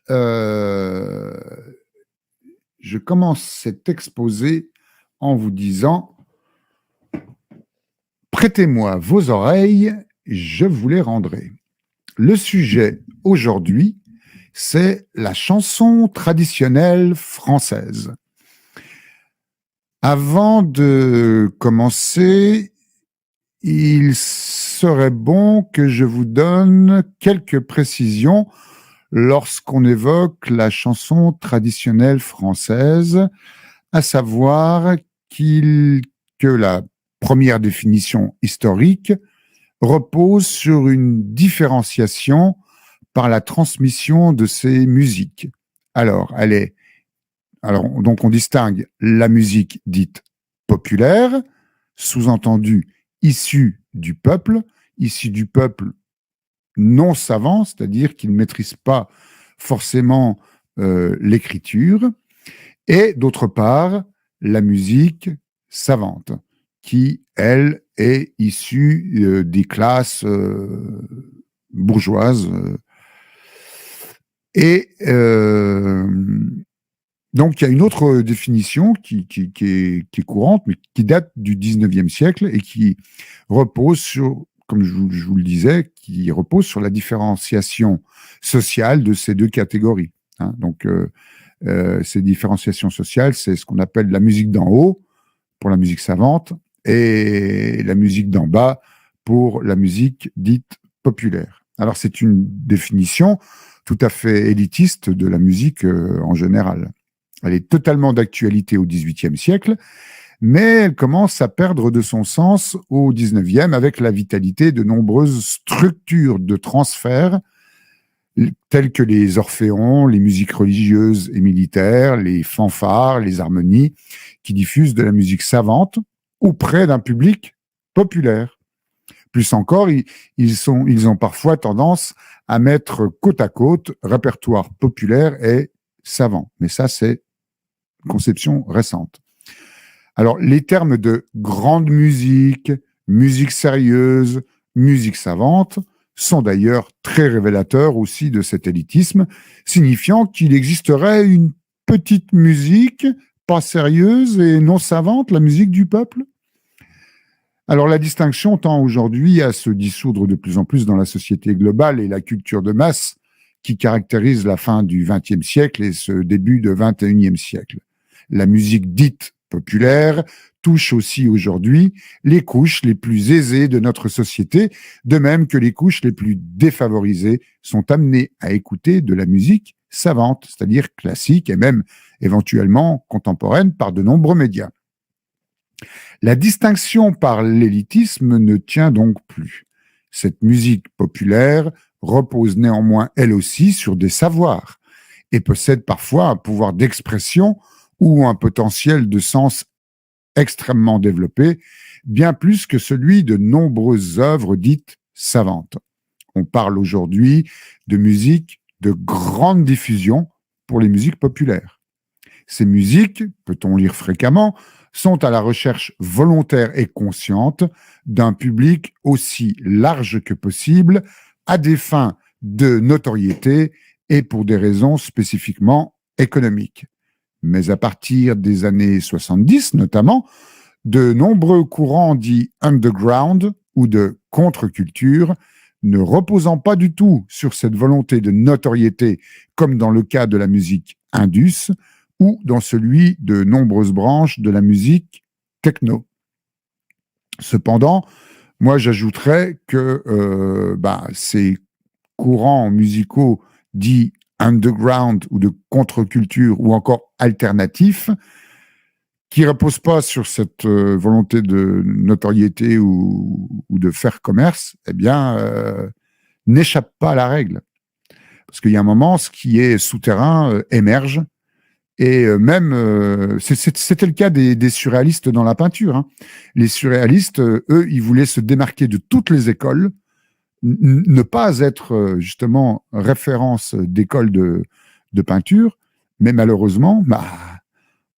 je commence cet exposé en vous disant « Prêtez-moi vos oreilles, je vous les rendrai ». Le sujet aujourd'hui, c'est la chanson traditionnelle française. Avant de commencer, il serait bon que je vous donne quelques précisions lorsqu'on évoque la chanson traditionnelle française, à savoir que la première définition historique repose sur une différenciation par la transmission de ces musiques. Alors, donc on distingue la musique dite populaire, sous-entendu issue du peuple non savant, c'est-à-dire qui ne maîtrise pas forcément l'écriture, et d'autre part, la musique savante, qui, elle, est issue des classes bourgeoises. Donc, il y a une autre définition qui est courante, mais qui date du 19e siècle et qui repose sur, comme je vous le disais, qui repose sur la différenciation sociale de ces deux catégories. Donc, ces différenciations sociales, c'est ce qu'on appelle la musique d'en haut pour la musique savante et la musique d'en bas pour la musique dite populaire. Alors, c'est une définition tout à fait élitiste de la musique en général. Elle est totalement d'actualité au XVIIIe siècle, mais elle commence à perdre de son sens au XIXe avec la vitalité de nombreuses structures de transfert telles que les orphéons, les musiques religieuses et militaires, les fanfares, les harmonies, qui diffusent de la musique savante auprès d'un public populaire. Plus encore, ils ont parfois tendance à mettre côte à côte répertoire populaire et savant. Mais ça, c'est une conception récente. Alors, les termes de grande musique, musique sérieuse, musique savante sont d'ailleurs très révélateurs aussi de cet élitisme, signifiant qu'il existerait une petite musique pas sérieuse et non savante, la musique du peuple. Alors la distinction tend aujourd'hui à se dissoudre de plus en plus dans la société globale et la culture de masse qui caractérise la fin du XXe siècle et ce début du XXIe siècle. La musique dite populaire touche aussi aujourd'hui les couches les plus aisées de notre société, de même que les couches les plus défavorisées sont amenées à écouter de la musique savante, c'est-à-dire classique et même éventuellement contemporaine par de nombreux médias. La distinction par l'élitisme ne tient donc plus. Cette musique populaire repose néanmoins elle aussi sur des savoirs et possède parfois un pouvoir d'expression ou un potentiel de sens extrêmement développé, bien plus que celui de nombreuses œuvres dites savantes. On parle aujourd'hui de musique de grande diffusion pour les musiques populaires. Ces musiques, peut-on lire fréquemment, sont à la recherche volontaire et consciente d'un public aussi large que possible à des fins de notoriété et pour des raisons spécifiquement économiques. Mais à partir des années 70 notamment, de nombreux courants dits underground ou de contre-culture, ne reposant pas du tout sur cette volonté de notoriété, comme dans le cas de la musique indus, ou dans celui de nombreuses branches de la musique techno. Cependant, moi j'ajouterais que ces courants musicaux dits underground ou de contre-culture ou encore alternatifs, qui ne reposent pas sur cette volonté de notoriété ou de faire commerce, n'échappent pas à la règle. Parce qu'il y a un moment, ce qui est souterrain émerge. Et même, c'était le cas des surréalistes dans la peinture. Les surréalistes, eux, ils voulaient se démarquer de toutes les écoles, ne pas être justement référence d'école de peinture, mais malheureusement,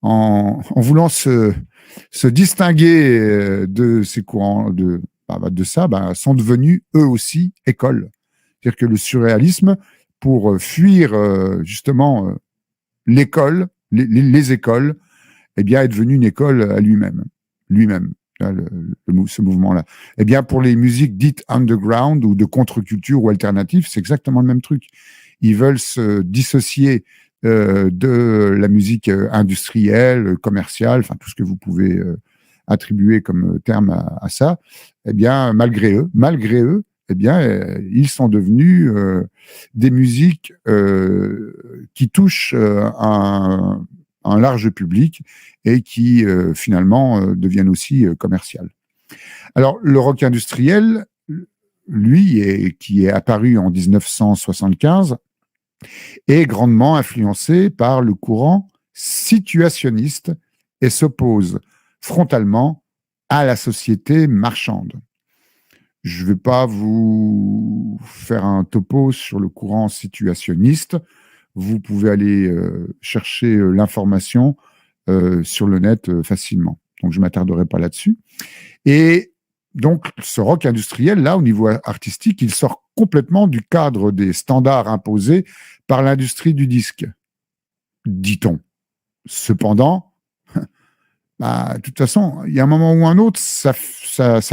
en voulant se distinguer de ces courants, sont devenus eux aussi écoles. C'est-à-dire que le surréalisme pour fuir justement l'école, les écoles, eh bien, est devenu une école à lui-même. Là, ce mouvement-là. Eh bien, pour les musiques dites underground ou de contre-culture ou alternatives, c'est exactement le même truc. Ils veulent se dissocier de la musique industrielle, commerciale, enfin tout ce que vous pouvez attribuer comme terme à ça. Eh bien, malgré eux, eh bien, ils sont devenus des musiques qui touchent un large public et qui finalement deviennent aussi commerciales. Alors, le rock industriel, lui, qui est apparu en 1975, est grandement influencé par le courant situationniste et s'oppose frontalement à la société marchande. Je ne vais pas vous faire un topo sur le courant situationniste. Vous pouvez aller chercher l'information sur le net facilement. Donc, je ne m'attarderai pas là-dessus. Et donc, ce rock industriel, là, au niveau artistique, il sort complètement du cadre des standards imposés par l'industrie du disque, dit-on. Cependant, de toute façon, il y a un moment ou un autre, ça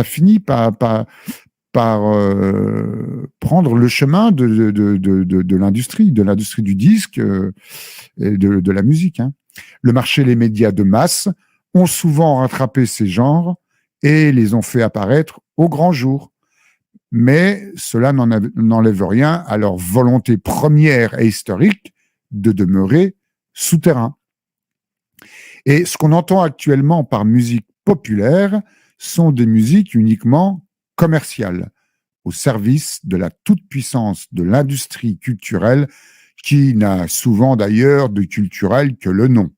finit par prendre le chemin de l'industrie du disque et de la musique. Hein. Le marché et les médias de masse ont souvent rattrapé ces genres et les ont fait apparaître au grand jour. Mais cela n'enlève rien à leur volonté première et historique de demeurer souterrain. Et ce qu'on entend actuellement par musique populaire sont des musiques uniquement commerciales, au service de la toute-puissance de l'industrie culturelle qui n'a souvent d'ailleurs de culturel que le nom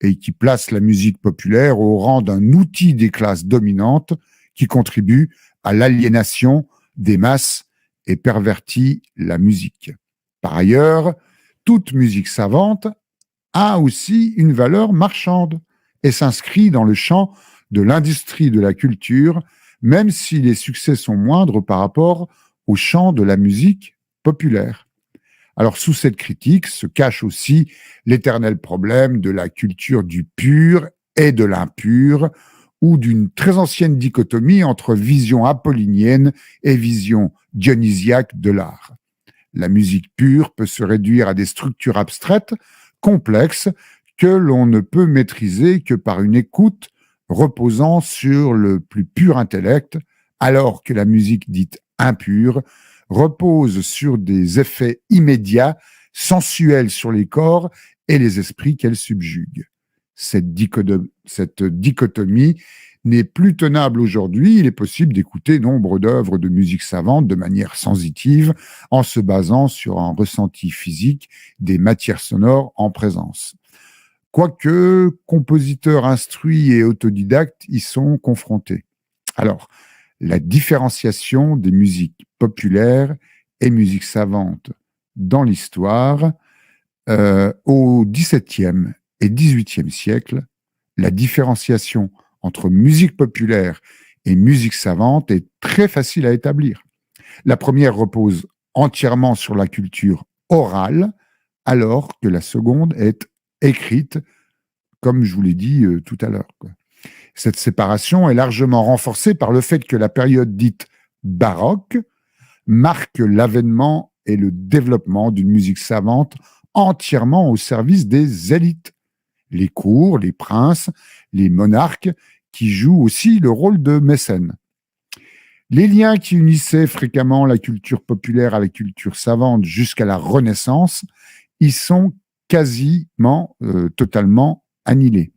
et qui place la musique populaire au rang d'un outil des classes dominantes qui contribue à l'aliénation des masses et pervertit la musique. Par ailleurs, toute musique savante a aussi une valeur marchande et s'inscrit dans le champ de l'industrie de la culture, même si les succès sont moindres par rapport au champ de la musique populaire. Alors, sous cette critique se cache aussi l'éternel problème de la culture du pur et de l'impur, ou d'une très ancienne dichotomie entre vision apollinienne et vision dionysiaque de l'art. La musique pure peut se réduire à des structures abstraites, complexes, que l'on ne peut maîtriser que par une écoute reposant sur le plus pur intellect, alors que la musique dite impure repose sur des effets immédiats, sensuels sur les corps et les esprits qu'elle subjugue. Cette dichotomie n'est plus tenable aujourd'hui. Il est possible d'écouter nombre d'œuvres de musique savante de manière sensitive en se basant sur un ressenti physique des matières sonores en présence. Quoique compositeurs instruits et autodidactes y sont confrontés. Alors, la différenciation des musiques populaires et musiques savantes dans l'histoire, au XVIIe et XVIIIe siècle, la différenciation entre musique populaire et musique savante est très facile à établir. La première repose entièrement sur la culture orale, alors que la seconde est écrite, comme je vous l'ai dit tout à l'heure. Cette séparation est largement renforcée par le fait que la période dite baroque marque l'avènement et le développement d'une musique savante entièrement au service des élites, les cours, les princes, les monarques, qui jouent aussi le rôle de mécènes. Les liens qui unissaient fréquemment la culture populaire à la culture savante jusqu'à la Renaissance y sont quasiment totalement annihilés.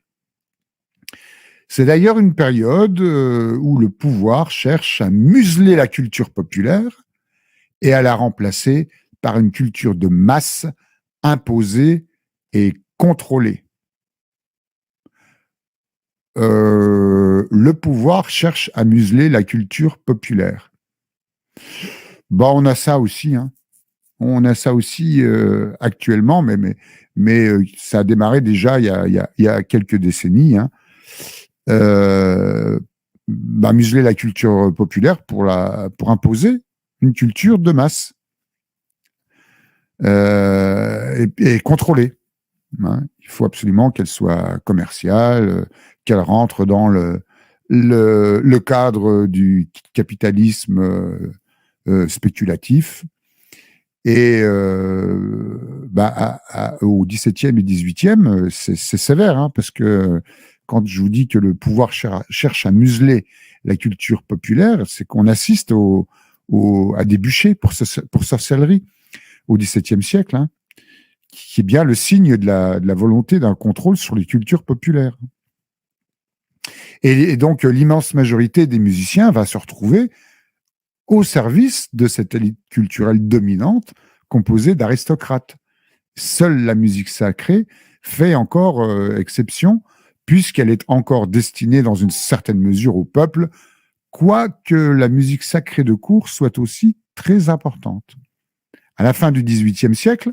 C'est d'ailleurs une période où le pouvoir cherche à museler la culture populaire et à la remplacer par une culture de masse imposée et contrôlée. Le pouvoir cherche à museler la culture populaire. On a ça aussi, hein. On a ça aussi actuellement, mais ça a démarré déjà il y a quelques décennies. Hein. Museler la culture populaire pour imposer une culture de masse. et contrôlée. Hein. Il faut absolument qu'elle soit commerciale, qu'elle rentre dans le cadre du capitalisme spéculatif. Et au XVIIe et XVIIIe, c'est sévère, hein, parce que quand je vous dis que le pouvoir cherche à museler la culture populaire, c'est qu'on assiste à des bûchers pour sorcellerie au XVIIe siècle, hein, qui est bien le signe de la volonté d'un contrôle sur les cultures populaires. Et donc, l'immense majorité des musiciens va se retrouver au service de cette élite culturelle dominante composée d'aristocrates. Seule la musique sacrée fait encore exception, puisqu'elle est encore destinée dans une certaine mesure au peuple, quoique la musique sacrée de cour soit aussi très importante. À la fin du XVIIIe siècle,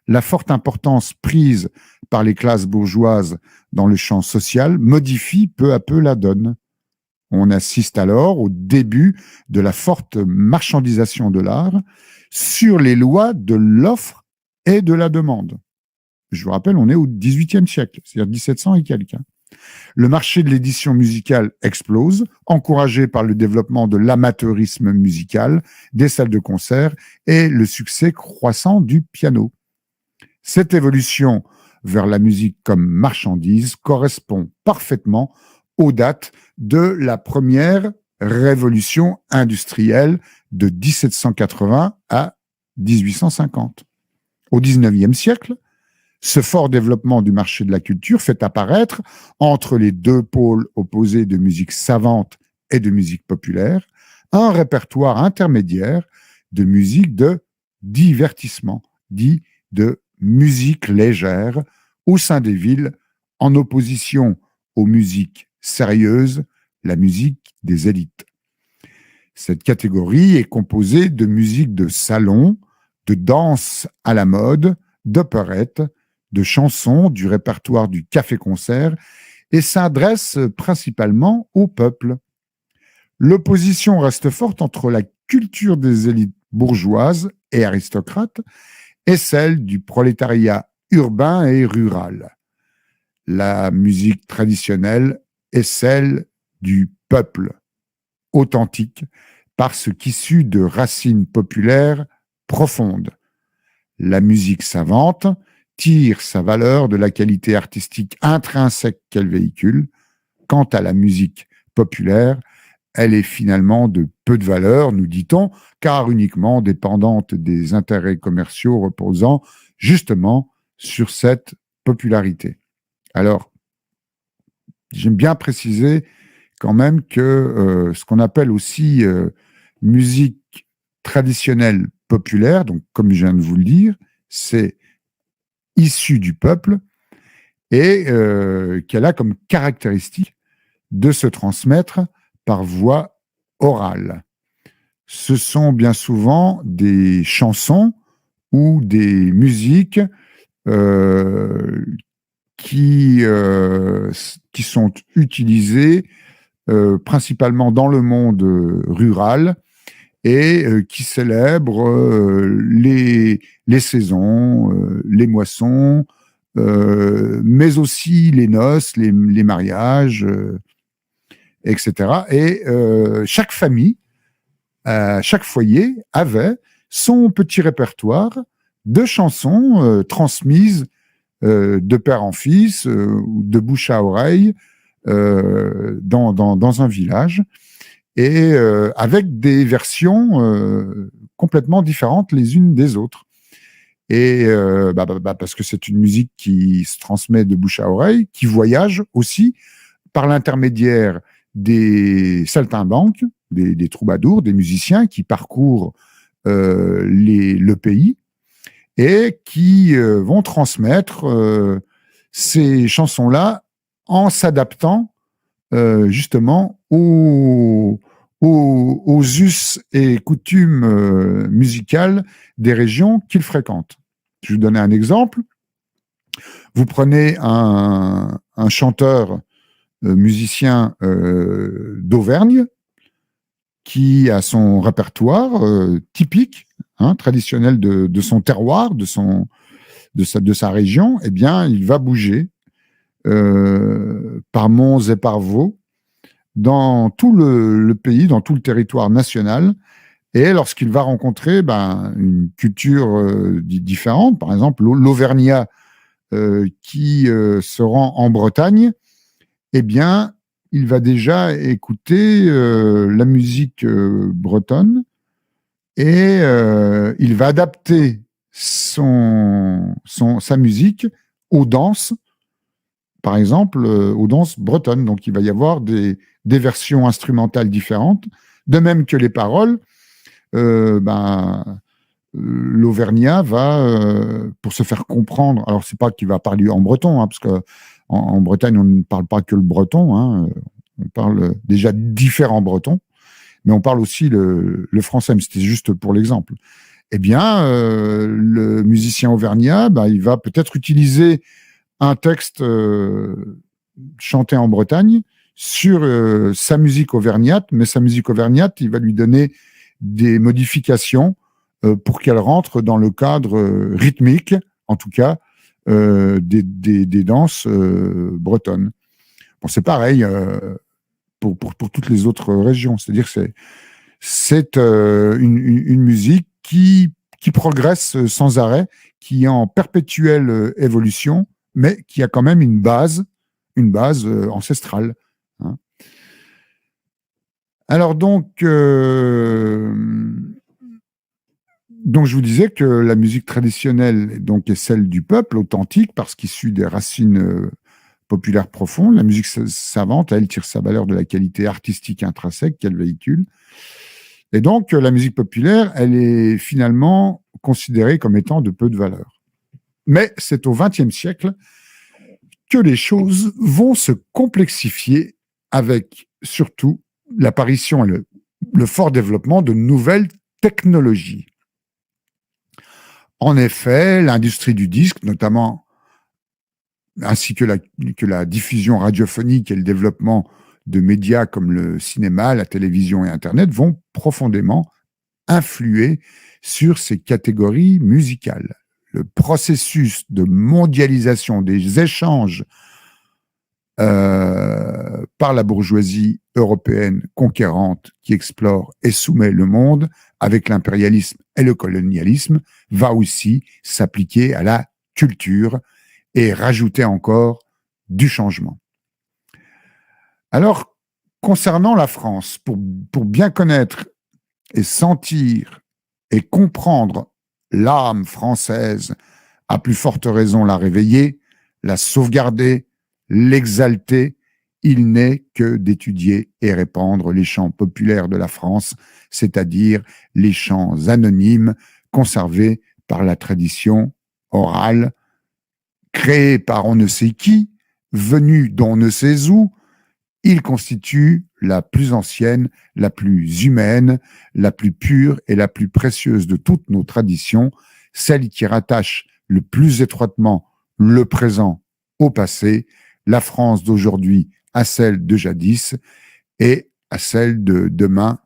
la forte importance prise par les classes bourgeoises dans le champ social modifie peu à peu la donne. On assiste alors au début de la forte marchandisation de l'art sur les lois de l'offre et de la demande. Je vous rappelle, on est au XVIIIe siècle, c'est-à-dire 1700 et quelques. Le marché de l'édition musicale explose, encouragé par le développement de l'amateurisme musical, des salles de concert et le succès croissant du piano. Cette évolution vers la musique comme marchandise correspond parfaitement aux dates de la première révolution industrielle de 1780 à 1850. Au XIXe siècle, ce fort développement du marché de la culture fait apparaître, entre les deux pôles opposés de musique savante et de musique populaire, un répertoire intermédiaire de musique de divertissement, dit de musique légère, au sein des villes, en opposition aux musiques sérieuses, la musique des élites. Cette catégorie est composée de musique de salon, de danse à la mode, d'opérette, de chansons du répertoire du café-concert et s'adresse principalement au peuple. L'opposition reste forte entre la culture des élites bourgeoises et aristocrates et celle du prolétariat urbain et rural. La musique traditionnelle est celle du peuple, authentique, parce qu'issue de racines populaires profondes. La musique savante tire sa valeur de la qualité artistique intrinsèque qu'elle véhicule. Quant à la musique populaire, elle est finalement de peu de valeur, nous dit-on, car uniquement dépendante des intérêts commerciaux reposant justement sur cette popularité. Alors, j'aime bien préciser quand même que ce qu'on appelle aussi musique traditionnelle populaire, donc comme je viens de vous le dire, c'est issu du peuple et qu'elle a comme caractéristique de se transmettre par voie orale. Ce sont bien souvent des chansons ou des musiques qui sont utilisées principalement dans le monde rural et qui célèbrent les saisons, les moissons, mais aussi les noces, les mariages, etc. Et chaque famille, chaque foyer avait son petit répertoire de chansons transmises de père en fils, ou de bouche à oreille, dans un village, et avec des versions complètement différentes les unes des autres. Et parce que c'est une musique qui se transmet de bouche à oreille, qui voyage aussi par l'intermédiaire des saltimbanques, des troubadours, des musiciens qui parcourent le pays et qui vont transmettre ces chansons-là en s'adaptant justement aux us et coutumes musicales des régions qu'ils fréquentent. Je vais vous donner un exemple. Vous prenez un chanteur musicien d'Auvergne, qui a son répertoire typique, traditionnel de son terroir, de sa région, eh bien, il va bouger par monts et par vaux dans tout le pays, dans tout le territoire national. Et lorsqu'il va rencontrer une culture différente, par exemple l'Auvergnat qui se rend en Bretagne, eh bien, il va déjà écouter la musique bretonne et il va adapter sa musique aux danses, par exemple, aux danses bretonnes. Donc, il va y avoir des versions instrumentales différentes, de même que les paroles. L'Auvergnat va, pour se faire comprendre, alors c'est pas qu'il va parler en breton, parce que en Bretagne, on ne parle pas que le breton, on parle déjà différents bretons, mais on parle aussi le français, mais c'était juste pour l'exemple. Eh bien, le musicien auvergnat, il va peut-être utiliser un texte chanté en Bretagne sur sa musique auvergnate, mais sa musique auvergnate, il va lui donner des modifications pour qu'elle rentre dans le cadre rythmique, en tout cas, des danses bretonnes. Bon, c'est pareil pour toutes les autres régions. C'est-à-dire que c'est une musique qui progresse sans arrêt, qui est en perpétuelle évolution, mais qui a quand même une base ancestrale. Alors donc, je vous disais que la musique traditionnelle donc, est celle du peuple authentique parce qu'issue des racines populaires profondes. La musique savante, elle tire sa valeur de la qualité artistique intrinsèque qu'elle véhicule. Et donc, la musique populaire, elle est finalement considérée comme étant de peu de valeur. Mais c'est au XXe siècle que les choses vont se complexifier avec surtout l'apparition et le fort développement de nouvelles technologies. En effet, l'industrie du disque, notamment, ainsi que la diffusion radiophonique et le développement de médias comme le cinéma, la télévision et Internet, vont profondément influer sur ces catégories musicales. Le processus de mondialisation des échanges par la bourgeoisie européenne conquérante qui explore et soumet le monde avec l'impérialisme et le colonialisme va aussi s'appliquer à la culture et rajouter encore du changement. Alors, concernant la France, pour bien connaître et sentir et comprendre l'âme française, à plus forte raison la réveiller, la sauvegarder, l'exalter, il n'est que d'étudier et répandre les chants populaires de la France, c'est-à-dire les chants anonymes conservés par la tradition orale, créés par on ne sait qui, venus d'on ne sait où. Ils constituent la plus ancienne, la plus humaine, la plus pure et la plus précieuse de toutes nos traditions, celle qui rattache le plus étroitement le présent au passé, la France d'aujourd'hui à celle de jadis et à celle de demain.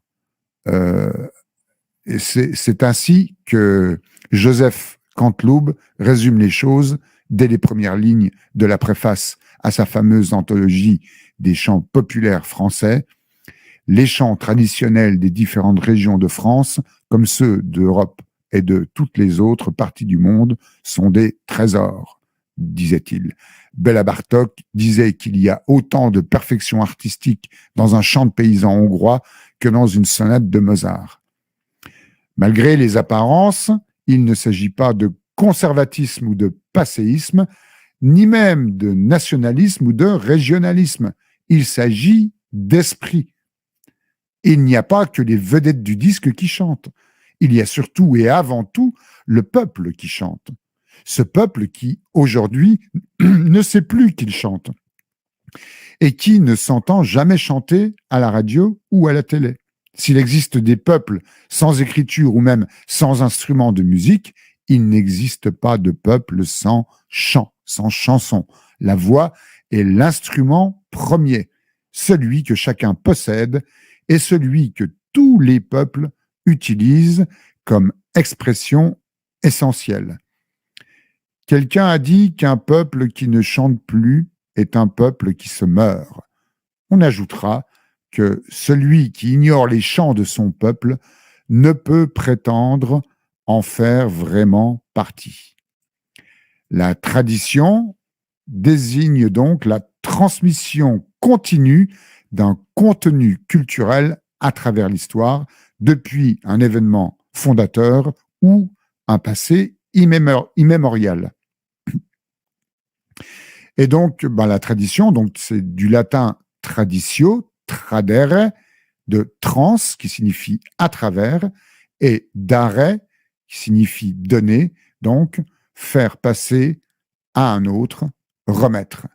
C'est ainsi que Joseph Canteloube résume les choses dès les premières lignes de la préface à sa fameuse anthologie des chants populaires français. Les chants traditionnels des différentes régions de France, comme ceux d'Europe et de toutes les autres parties du monde, sont des trésors, disait-il. Béla Bartók disait qu'il y a autant de perfection artistique dans un chant de paysan hongrois que dans une sonate de Mozart. Malgré les apparences, il ne s'agit pas de conservatisme ou de passéisme, ni même de nationalisme ou de régionalisme. Il s'agit d'esprit. Il n'y a pas que les vedettes du disque qui chantent. Il y a surtout et avant tout le peuple qui chante. Ce peuple qui, aujourd'hui, ne sait plus qu'il chante et qui ne s'entend jamais chanter à la radio ou à la télé. S'il existe des peuples sans écriture ou même sans instrument de musique, il n'existe pas de peuple sans chant, sans chanson. La voix est l'instrument premier, celui que chacun possède et celui que tous les peuples utilisent comme expression essentielle. Quelqu'un a dit qu'un peuple qui ne chante plus est un peuple qui se meurt. On ajoutera que celui qui ignore les chants de son peuple ne peut prétendre en faire vraiment partie. La tradition désigne donc la transmission continue d'un contenu culturel à travers l'histoire, depuis un événement fondateur ou un passé immémorial. Et donc, la tradition, donc c'est du latin traditio, tradere, de trans, qui signifie à travers, et dare, qui signifie donner, donc faire passer à un autre, remettre.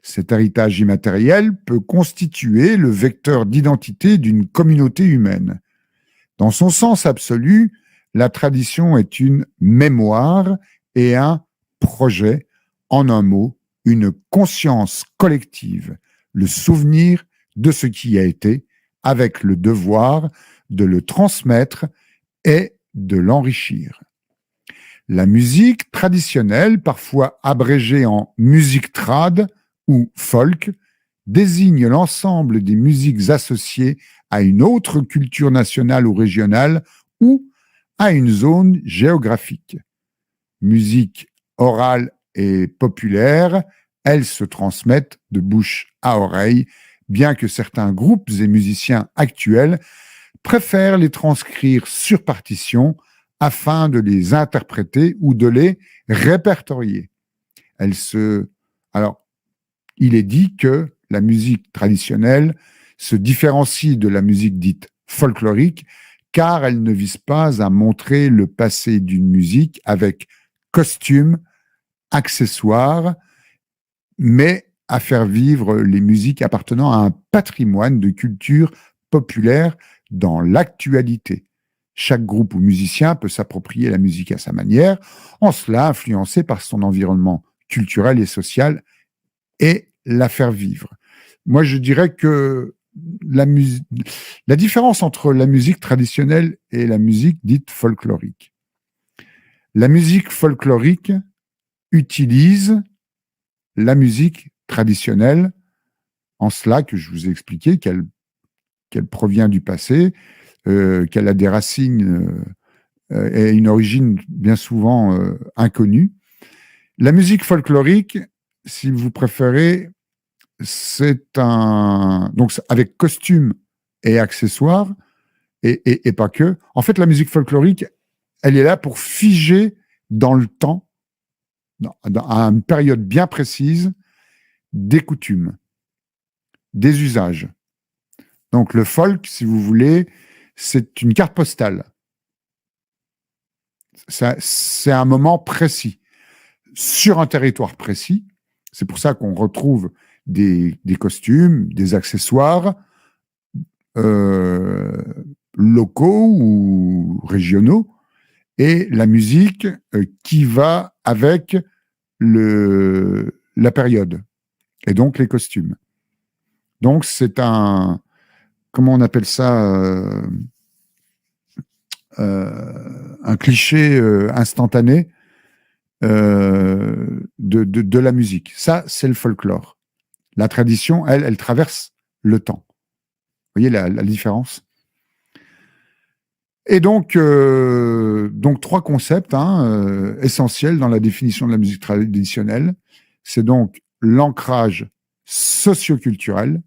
Cet héritage immatériel peut constituer le vecteur d'identité d'une communauté humaine. Dans son sens absolu, la tradition est une mémoire et un projet, en un mot, une conscience collective, le souvenir de ce qui a été, avec le devoir de le transmettre et de l'enrichir. La musique traditionnelle, parfois abrégée en musique trad ou folk, désigne l'ensemble des musiques associées à une autre culture nationale ou régionale ou à une zone géographique. Musique orale et populaire, elles se transmettent de bouche à oreille, bien que certains groupes et musiciens actuels préfèrent les transcrire sur partition afin de les interpréter ou de les répertorier. Alors, il est dit que la musique traditionnelle se différencie de la musique dite folklorique car elle ne vise pas à montrer le passé d'une musique avec costume, accessoires, mais à faire vivre les musiques appartenant à un patrimoine de culture populaire dans l'actualité. Chaque groupe ou musicien peut s'approprier la musique à sa manière, en cela influencé par son environnement culturel et social, et la faire vivre. Moi, je dirais que la différence entre la musique traditionnelle et la musique dite folklorique. La musique folklorique utilise la musique traditionnelle en cela que je vous ai expliqué qu'elle provient du passé, qu'elle a des racines et une origine bien souvent inconnue. La musique folklorique, si vous préférez, c'est donc avec costume et accessoires, et pas que. En fait, la musique folklorique, elle est là pour figer dans le temps, à une période bien précise, des coutumes, des usages. Donc le folk, si vous voulez, c'est une carte postale. C'est un moment précis, sur un territoire précis. C'est pour ça qu'on retrouve des costumes, des accessoires locaux ou régionaux, et la musique qui va avec la période, et donc les costumes. Donc c'est comment on appelle ça, un cliché instantané de la musique. Ça, c'est le folklore. La tradition, elle traverse le temps. Vous voyez la différence? Et donc 3 concepts essentiels dans la définition de la musique traditionnelle. C'est donc l'ancrage socioculturel,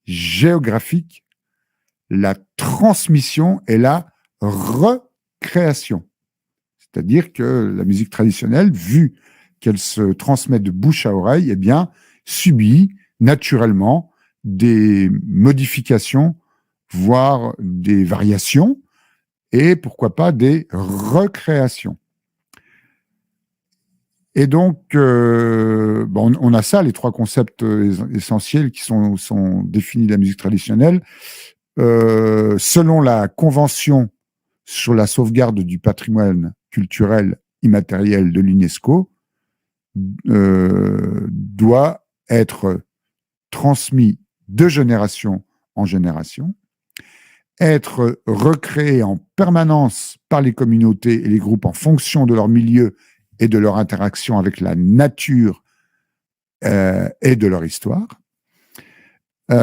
géographique, la transmission et la recréation. C'est-à-dire que la musique traditionnelle, vu qu'elle se transmet de bouche à oreille, eh bien, subit naturellement des modifications, voire des variations, et pourquoi pas des recréations. Et donc, on a ça, les 3 concepts essentiels qui sont définis de la musique traditionnelle. Selon la Convention sur la sauvegarde du patrimoine culturel immatériel de l'UNESCO, doit être transmis de génération en génération. être recréée en permanence par les communautés et les groupes en fonction de leur milieu et de leur interaction avec la nature et de leur histoire.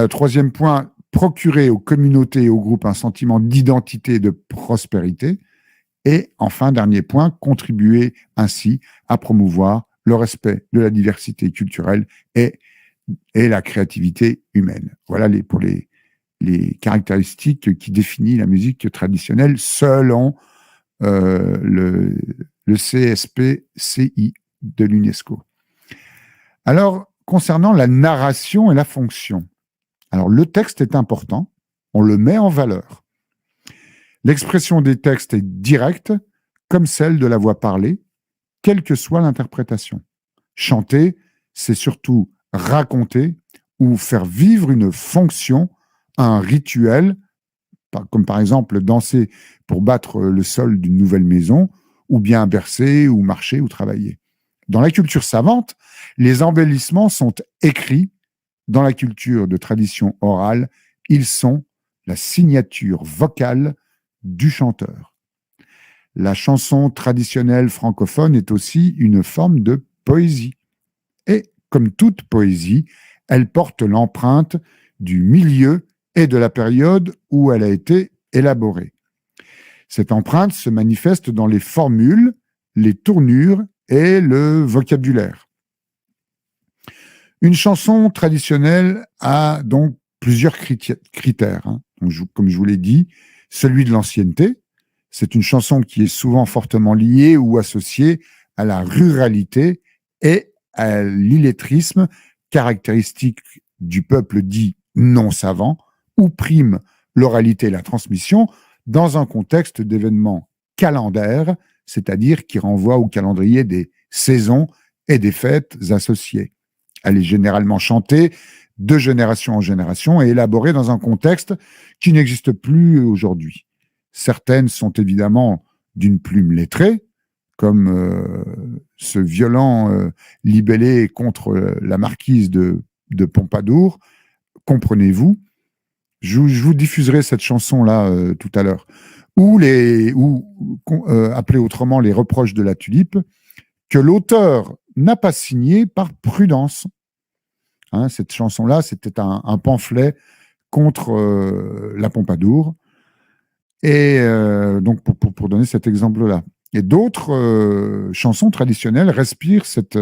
Troisième point, procurer aux communautés et aux groupes un sentiment d'identité et de prospérité. Et enfin, dernier point, contribuer ainsi à promouvoir le respect de la diversité culturelle et la créativité humaine. Voilà pour les caractéristiques qui définissent la musique traditionnelle selon le CSP-CI de l'UNESCO. Alors, concernant la narration et la fonction, alors le texte est important, on le met en valeur. L'expression des textes est directe, comme celle de la voix parlée, quelle que soit l'interprétation. Chanter, c'est surtout raconter ou faire vivre une fonction, un rituel, comme par exemple danser pour battre le sol d'une nouvelle maison, ou bien bercer, ou marcher, ou travailler. Dans la culture savante, les embellissements sont écrits. Dans la culture de tradition orale, ils sont la signature vocale du chanteur. La chanson traditionnelle francophone est aussi une forme de poésie. Et comme toute poésie, elle porte l'empreinte du milieu et de la période où elle a été élaborée. Cette empreinte se manifeste dans les formules, les tournures et le vocabulaire. Une chanson traditionnelle a donc plusieurs critères. Donc, comme je vous l'ai dit, celui de l'ancienneté. C'est une chanson qui est souvent fortement liée ou associée à la ruralité et à l'illettrisme, caractéristique du peuple dit non savant, où prime l'oralité et la transmission dans un contexte d'événements calendaires, c'est-à-dire qui renvoie au calendrier des saisons et des fêtes associées. Elle est généralement chantée de génération en génération et élaborée dans un contexte qui n'existe plus aujourd'hui. Certaines sont évidemment d'une plume lettrée, comme ce violent libellé contre la marquise de Pompadour. Comprenez-vous? Je vous diffuserai cette chanson-là tout à l'heure. Ou appelée autrement les reproches de la tulipe, que l'auteur n'a pas signé par prudence. Cette chanson-là, c'était un pamphlet contre la Pompadour. Et donc, pour donner cet exemple-là. Et d'autres chansons traditionnelles respirent cette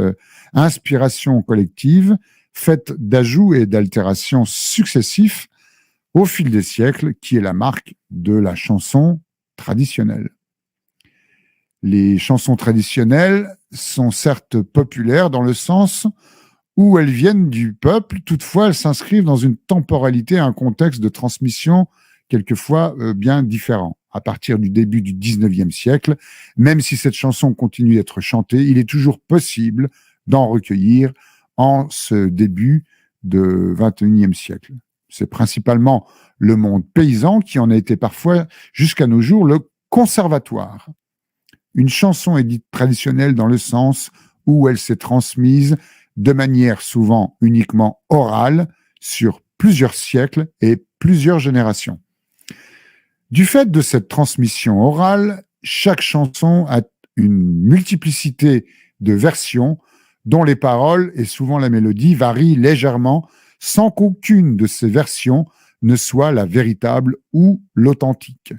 inspiration collective faite d'ajouts et d'altérations successifs au fil des siècles, qui est la marque de la chanson traditionnelle. Les chansons traditionnelles sont certes populaires dans le sens où elles viennent du peuple, toutefois elles s'inscrivent dans une temporalité, un contexte de transmission quelquefois bien différent. À partir du début du 19e siècle, même si cette chanson continue d'être chantée, il est toujours possible d'en recueillir en ce début de 21e siècle. C'est principalement le monde paysan qui en a été parfois, jusqu'à nos jours, le conservatoire. Une chanson est dite traditionnelle dans le sens où elle s'est transmise de manière souvent uniquement orale sur plusieurs siècles et plusieurs générations. Du fait de cette transmission orale, chaque chanson a une multiplicité de versions dont les paroles et souvent la mélodie varient légèrement sans qu'aucune de ces versions ne soit la véritable ou l'authentique.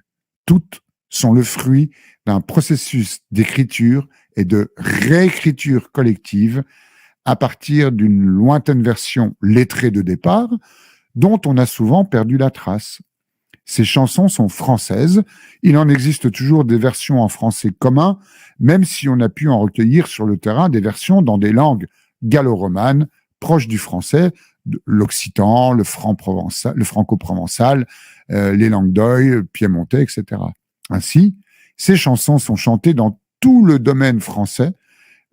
Toutes sont le fruit d'un processus d'écriture et de réécriture collective à partir d'une lointaine version lettrée de départ dont on a souvent perdu la trace. Ces chansons sont françaises. Il en existe toujours des versions en français commun, même si on a pu en recueillir sur le terrain des versions dans des langues gallo-romanes proches du français, l'occitan, le franco-provençal, les langues d'oïl, piémontais, etc. Ainsi, ces chansons sont chantées dans tout le domaine français,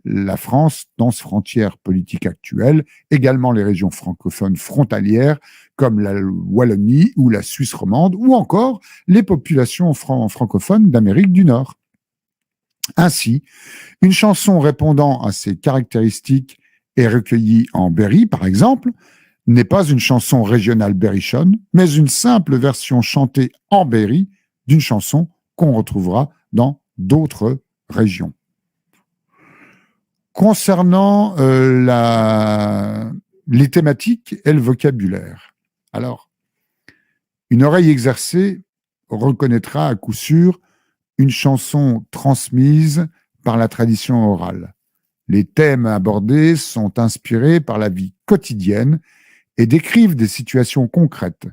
la France dans ses frontières politiques actuelles, également les régions francophones frontalières comme la Wallonie ou la Suisse romande, ou encore les populations francophones d'Amérique du Nord. Ainsi, une chanson répondant à ces caractéristiques est recueillie en Berry, par exemple, n'est pas une chanson régionale berrichonne, mais une simple version chantée en Berry d'une chanson qu'on retrouvera dans d'autres régions. Concernant les thématiques et le vocabulaire, alors, une oreille exercée reconnaîtra à coup sûr une chanson transmise par la tradition orale. Les thèmes abordés sont inspirés par la vie quotidienne et décrivent des situations concrètes,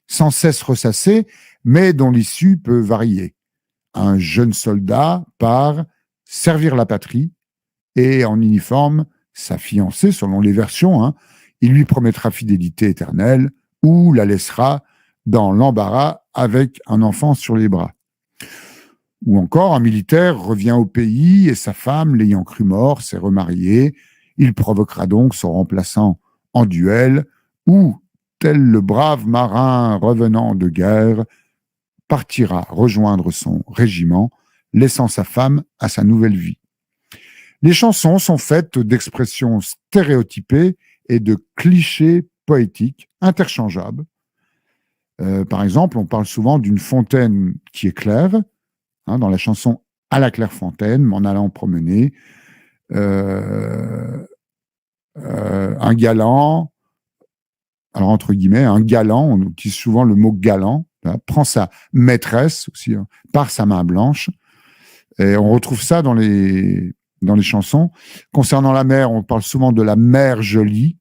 sans cesse ressassées, mais dont l'issue peut varier. Un jeune soldat part servir la patrie et en uniforme, sa fiancée, selon les versions, il lui promettra fidélité éternelle ou la laissera dans l'embarras avec un enfant sur les bras. Ou encore, un militaire revient au pays et sa femme, l'ayant cru mort, s'est remariée. Il provoquera donc son remplaçant en duel ou, tel le brave marin revenant de guerre, partira rejoindre son régiment, laissant sa femme à sa nouvelle vie. Les chansons sont faites d'expressions stéréotypées et de clichés poétiques interchangeables. Par exemple, on parle souvent d'une fontaine qui éclaire, dans la chanson « À la Clairefontaine », m'en allant promener, un galant, alors entre guillemets, un galant, on utilise souvent le mot galant, prend sa maîtresse aussi, par sa main blanche, et on retrouve ça dans les chansons. Concernant la mer, on parle souvent de la mer jolie,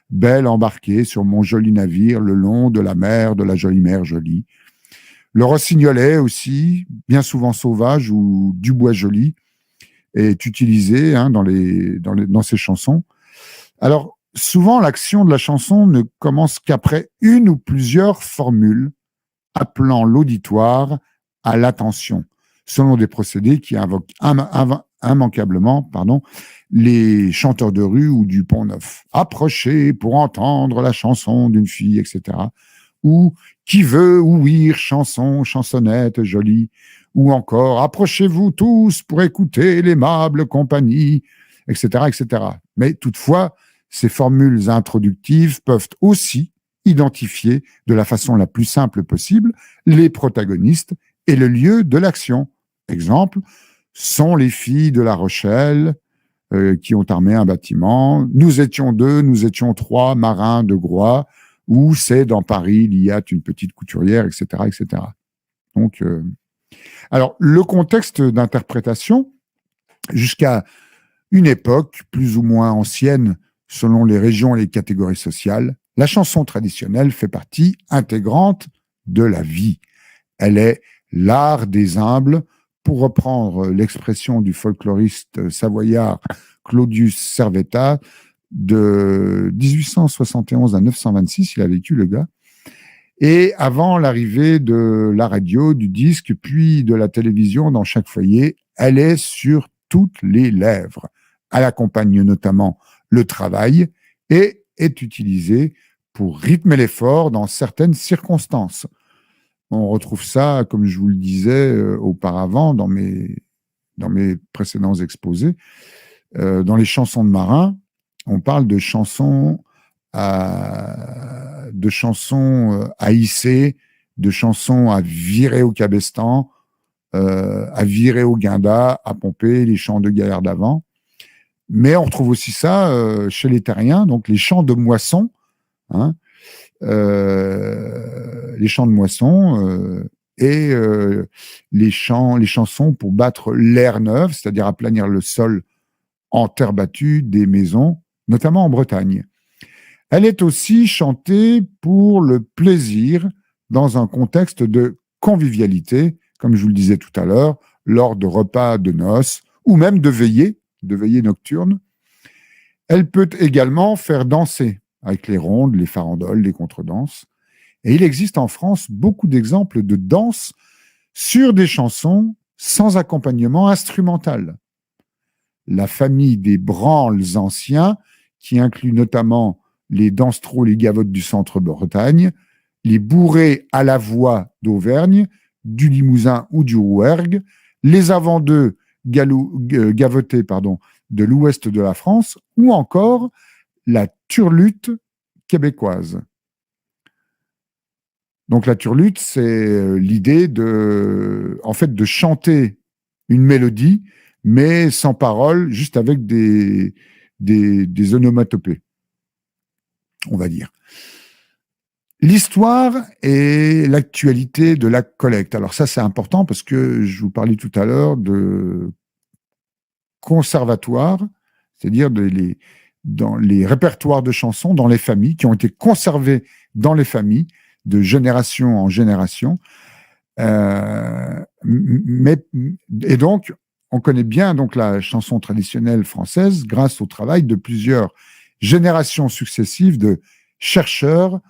belle embarquée sur mon joli navire, le long de la jolie mer jolie. Le rossignolet aussi, bien souvent sauvage ou du bois joli, est utilisé dans ces chansons. Alors, souvent, l'action de la chanson ne commence qu'après une ou plusieurs formules appelant l'auditoire à l'attention, selon des procédés qui invoquent immanquablement les chanteurs de rue ou du Pont-Neuf. Approchez pour entendre la chanson d'une fille, etc. Ou qui veut ouïr chanson, chansonnette jolie. Ou encore approchez-vous tous pour écouter l'aimable compagnie, etc., etc. Mais toutefois, ces formules introductives peuvent aussi identifier de la façon la plus simple possible les protagonistes et le lieu de l'action. Exemple, sont les filles de La Rochelle qui ont armé un bâtiment. Nous étions 2, nous étions 3 marins de Groix, ou c'est dans Paris, il y a une petite couturière, etc., etc. Donc, alors, le contexte d'interprétation, jusqu'à une époque plus ou moins ancienne, selon les régions et les catégories sociales, la chanson traditionnelle fait partie intégrante de la vie. Elle est l'art des humbles, pour reprendre l'expression du folkloriste savoyard Claudius Servetta, de 1871 à 926, il a vécu le gars, et avant l'arrivée de la radio, du disque, puis de la télévision dans chaque foyer, elle est sur toutes les lèvres. Elle accompagne notamment le travail et est utilisée pour rythmer l'effort dans certaines circonstances. On retrouve ça, comme je vous le disais auparavant dans mes précédents exposés, dans les chansons de marins, on parle de chansons à hisser, de chansons à virer au cabestan, à virer au guinda, à pomper les champs de galère d'avant. Mais on retrouve aussi ça chez les terriens, donc les chants de moisson, les chants de moisson et les chansons pour battre l'air neuf, c'est-à-dire aplanir le sol en terre battue des maisons, notamment en Bretagne. Elle est aussi chantée pour le plaisir dans un contexte de convivialité, comme je vous le disais tout à l'heure, lors de repas de noces ou même de veillées nocturnes. Elle peut également faire danser avec les rondes, les farandoles, les contredanses. Et il existe en France beaucoup d'exemples de danse sur des chansons sans accompagnement instrumental. La famille des branles anciens, qui inclut notamment les danse-trous, les gavottes du centre-Bretagne, les bourrées à la voix d'Auvergne, du Limousin ou du Rouergue, les avant-deux gavotés de l'ouest de la France, ou encore la turlute québécoise. Donc la turlute, c'est l'idée en fait, de chanter une mélodie, mais sans parole, juste avec des onomatopées, on va dire. L'histoire et l'actualité de la collecte. Alors ça, c'est important parce que je vous parlais tout à l'heure de conservatoire, c'est-à-dire dans les répertoires de chansons dans les familles, qui ont été conservés dans les familles de génération en génération. Et donc, on connaît bien donc la chanson traditionnelle française grâce au travail de plusieurs générations successives de chercheurs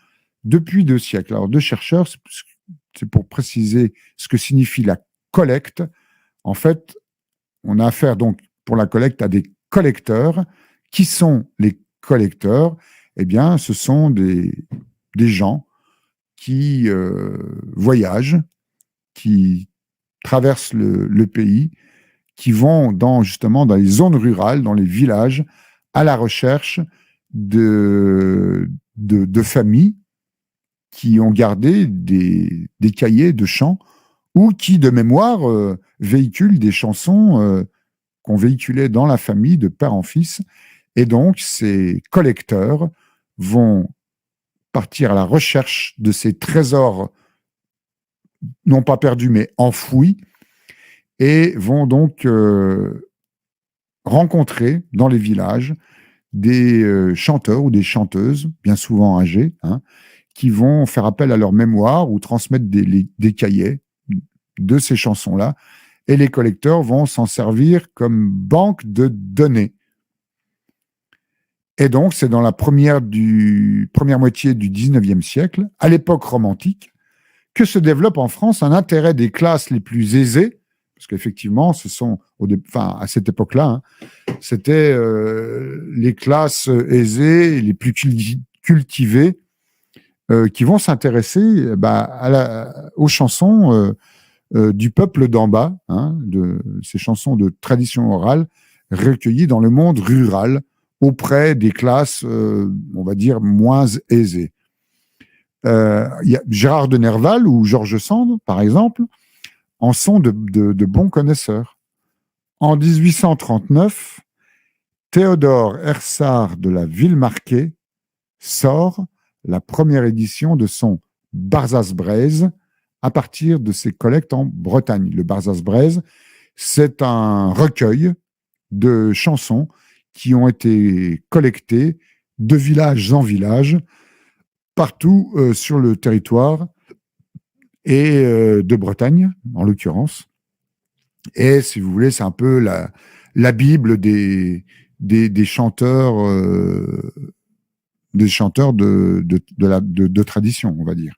depuis 2 siècles. Alors, 2 chercheurs, c'est pour préciser ce que signifie la collecte. En fait, on a affaire donc pour la collecte à des collecteurs. Qui sont les collecteurs? Eh bien, ce sont des gens qui voyagent, qui traversent le pays, qui vont justement dans les zones rurales, dans les villages, à la recherche de familles qui ont gardé des cahiers de chants ou qui, de mémoire, véhiculent des chansons qu'on véhiculait dans la famille de père en fils. Et donc, ces collecteurs vont partir à la recherche de ces trésors, non pas perdus, mais enfouis, et vont donc rencontrer dans les villages des chanteurs ou des chanteuses, bien souvent âgés, qui vont faire appel à leur mémoire ou transmettre des cahiers de ces chansons-là, et les collecteurs vont s'en servir comme banque de données. Et donc, c'est dans la première moitié du 19e siècle, à l'époque romantique, que se développe en France un intérêt des classes les plus aisées, parce qu'effectivement, à cette époque-là, c'était les classes aisées, les plus cultivées, qui vont s'intéresser aux chansons du peuple d'en bas, de ces chansons de tradition orale recueillies dans le monde rural, auprès des classes, on va dire, moins aisées. Y a Gérard de Nerval ou George Sand, par exemple, en sont de bons connaisseurs. En 1839, Théodore Hersart de la Villemarqué sort la première édition de son Barzaz-Braise à partir de ses collectes en Bretagne. Le Barzaz-Braise, c'est un recueil de chansons qui ont été collectées de village en village, partout sur le territoire, et de Bretagne, en l'occurrence. Et si vous voulez, c'est un peu la Bible des chanteurs, de tradition, on va dire.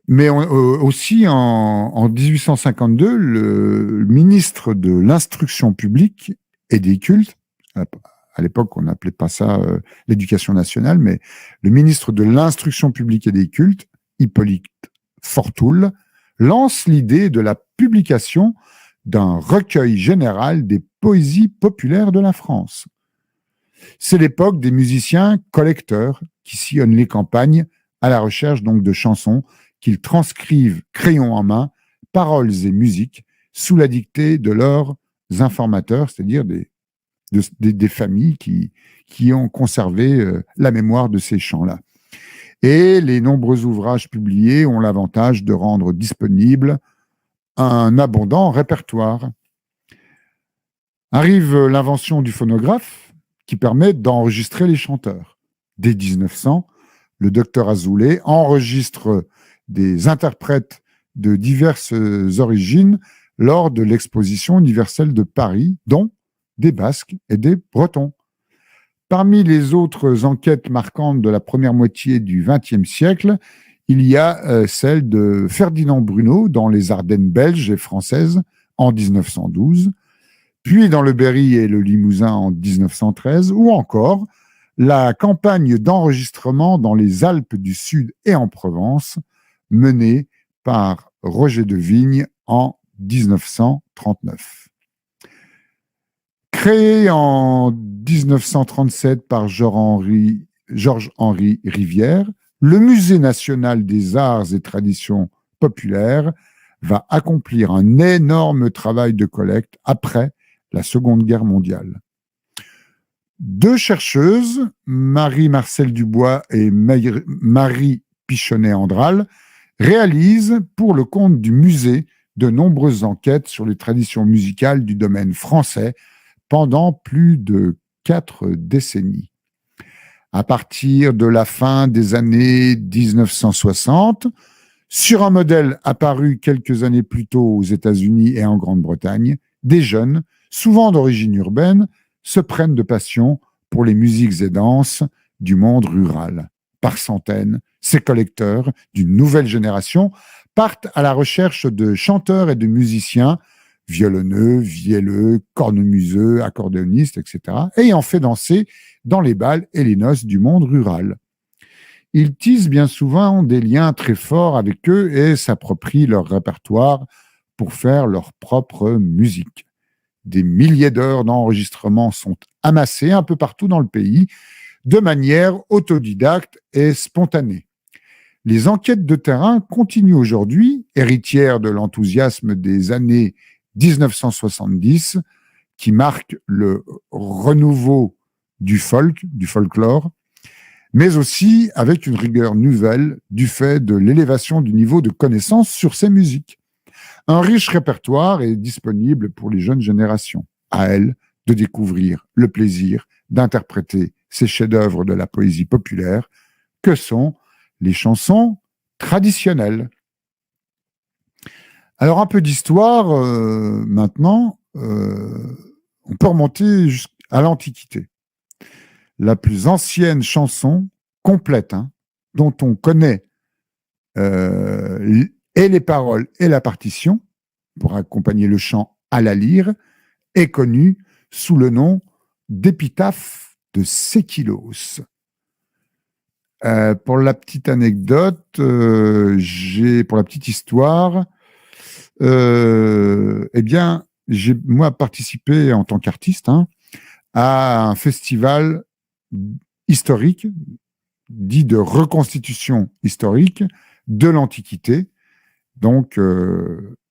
Mais aussi en 1852, le ministre de l'Instruction publique et des cultes, à l'époque on n'appelait pas ça l'éducation nationale, mais le ministre de l'Instruction publique et des cultes, Hippolyte Fortoul, lance l'idée de la publication d'un recueil général des poésies populaires de la France. C'est l'époque des musiciens collecteurs qui sillonnent les campagnes à la recherche donc de chansons qu'ils transcrivent crayon en main, paroles et musique, sous la dictée de leurs informateurs, c'est-à-dire des familles qui ont conservé la mémoire de ces chants-là. Et les nombreux ouvrages publiés ont l'avantage de rendre disponible un abondant répertoire. Arrive l'invention du phonographe qui permet d'enregistrer les chanteurs. Dès 1900, le docteur Azoulay enregistre des interprètes de diverses origines lors de l'exposition universelle de Paris, dont des Basques et des Bretons. Parmi les autres enquêtes marquantes de la première moitié du XXe siècle, il y a celle de Ferdinand Bruneau dans les Ardennes belges et françaises en 1912, puis dans le Berry et le Limousin en 1913, ou encore la campagne d'enregistrement dans les Alpes du Sud et en Provence, menée par Roger de Vigne en 1939. Créé en 1937 par Jean-Henri Georges-Henri Rivière, le Musée national des arts et traditions populaires va accomplir un énorme travail de collecte après la Seconde Guerre mondiale. Deux chercheuses, Marie-Marcelle Dubois et Marie Pichonnet-Andral, réalisent pour le compte du musée de nombreuses enquêtes sur les traditions musicales du domaine français pendant plus de 4 décennies. À partir de la fin des années 1960, sur un modèle apparu quelques années plus tôt aux États-Unis et en Grande-Bretagne, des jeunes, souvent d'origine urbaine, se prennent de passion pour les musiques et danses du monde rural. Par centaines, ces collecteurs d'une nouvelle génération partent à la recherche de chanteurs et de musiciens, violonneux, vielleux, cornemuseux, accordéonistes, etc., ayant fait danser dans les bals et les noces du monde rural. Ils tissent bien souvent des liens très forts avec eux et s'approprient leur répertoire pour faire leur propre musique. Des milliers d'heures d'enregistrement sont amassées un peu partout dans le pays, de manière autodidacte et spontanée. Les enquêtes de terrain continuent aujourd'hui, héritières de l'enthousiasme des années 1970, qui marque le renouveau du folklore, mais aussi avec une rigueur nouvelle du fait de l'élévation du niveau de connaissance sur ces musiques. Un riche répertoire est disponible pour les jeunes générations. À elles de découvrir le plaisir d'interpréter ces chefs-d'œuvre de la poésie populaire que sont les chansons traditionnelles. Alors un peu d'histoire maintenant, on peut remonter jusqu'à l'Antiquité. La plus ancienne chanson complète dont on connaît et les paroles et la partition pour accompagner le chant à la lyre est connue sous le nom d'épitaphe de Sékilos. Pour la petite anecdote, pour la petite histoire, eh bien, j'ai moi participé en tant qu'artiste à un festival historique dit de reconstitution historique de l'Antiquité, donc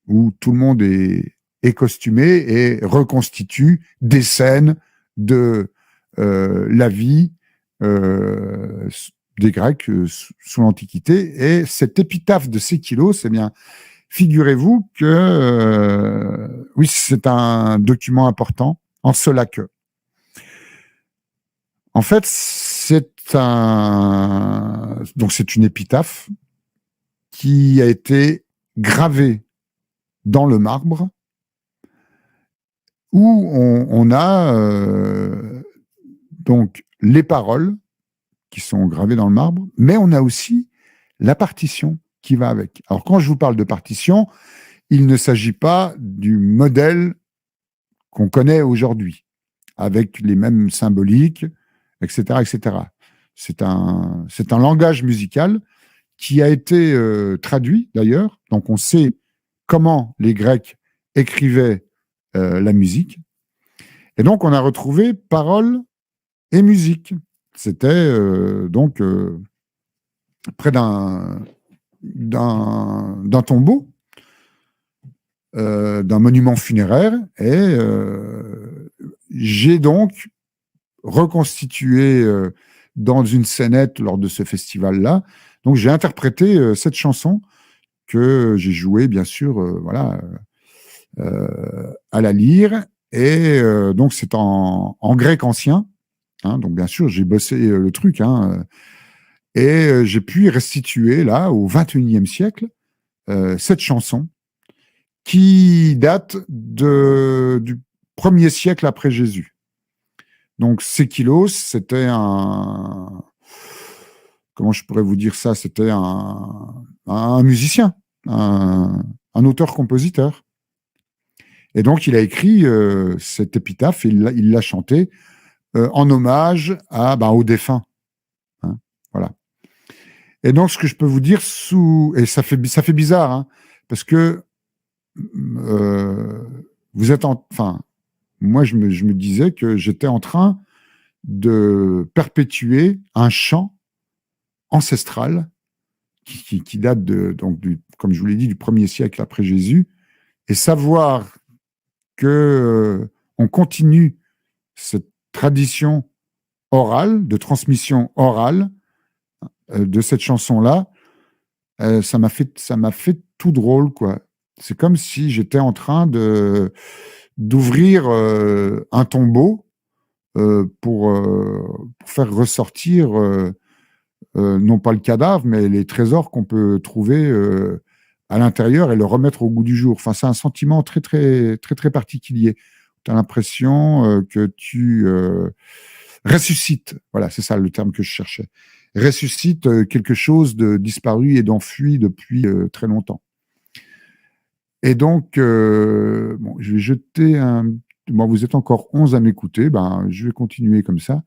où tout le monde est costumé et reconstitue des scènes de la vie des Grecs sous l'Antiquité. Et cette épitaphe de Sékilos, eh bien, figurez-vous que oui, c'est un document important, en cela que, en fait, c'est une épitaphe qui a été gravée dans le marbre, où on a donc les paroles qui sont gravées dans le marbre, mais on a aussi la partition qui va avec. Alors, quand je vous parle de partition, il ne s'agit pas du modèle qu'on connaît aujourd'hui, avec les mêmes symboliques, etc., etc. C'est un langage musical qui a été traduit, d'ailleurs. Donc, on sait comment les Grecs écrivaient la musique. Et donc, on a retrouvé paroles et musique. C'était donc près d'un tombeau, d'un monument funéraire, et j'ai donc reconstitué dans une scénette lors de ce festival-là. Donc j'ai interprété cette chanson que j'ai jouée, bien sûr, à la lyre, et donc c'est en grec ancien. Donc bien sûr, j'ai bossé le truc, et j'ai pu restituer là au XXIe siècle cette chanson qui date du 1er siècle après Jésus. Donc Sékilos, c'était comment je pourrais vous dire ça, c'était un musicien, un auteur-compositeur. Et donc il a écrit cette épitaphe, et il l'a chantée en hommage aux défunts. Voilà. Et donc, ce que je peux vous dire et ça fait bizarre, parce que vous êtes moi, je me disais que j'étais en train de perpétuer un chant ancestral qui date comme je vous l'ai dit, du 1er siècle après Jésus, et savoir que on continue cette tradition orale, de transmission orale de cette chanson-là, ça m'a fait tout drôle, quoi. C'est comme si j'étais en train d'ouvrir un tombeau pour faire ressortir non pas le cadavre, mais les trésors qu'on peut trouver à l'intérieur et le remettre au goût du jour. Enfin, c'est un sentiment très, très, très, très particulier. Tu as l'impression que tu ressuscites. Voilà, c'est ça le terme que je cherchais. Ressuscite quelque chose de disparu et d'enfui depuis très longtemps. Et donc, bon, je vais jeter un... Bon, vous êtes encore 11 à m'écouter, ben, je vais continuer comme ça.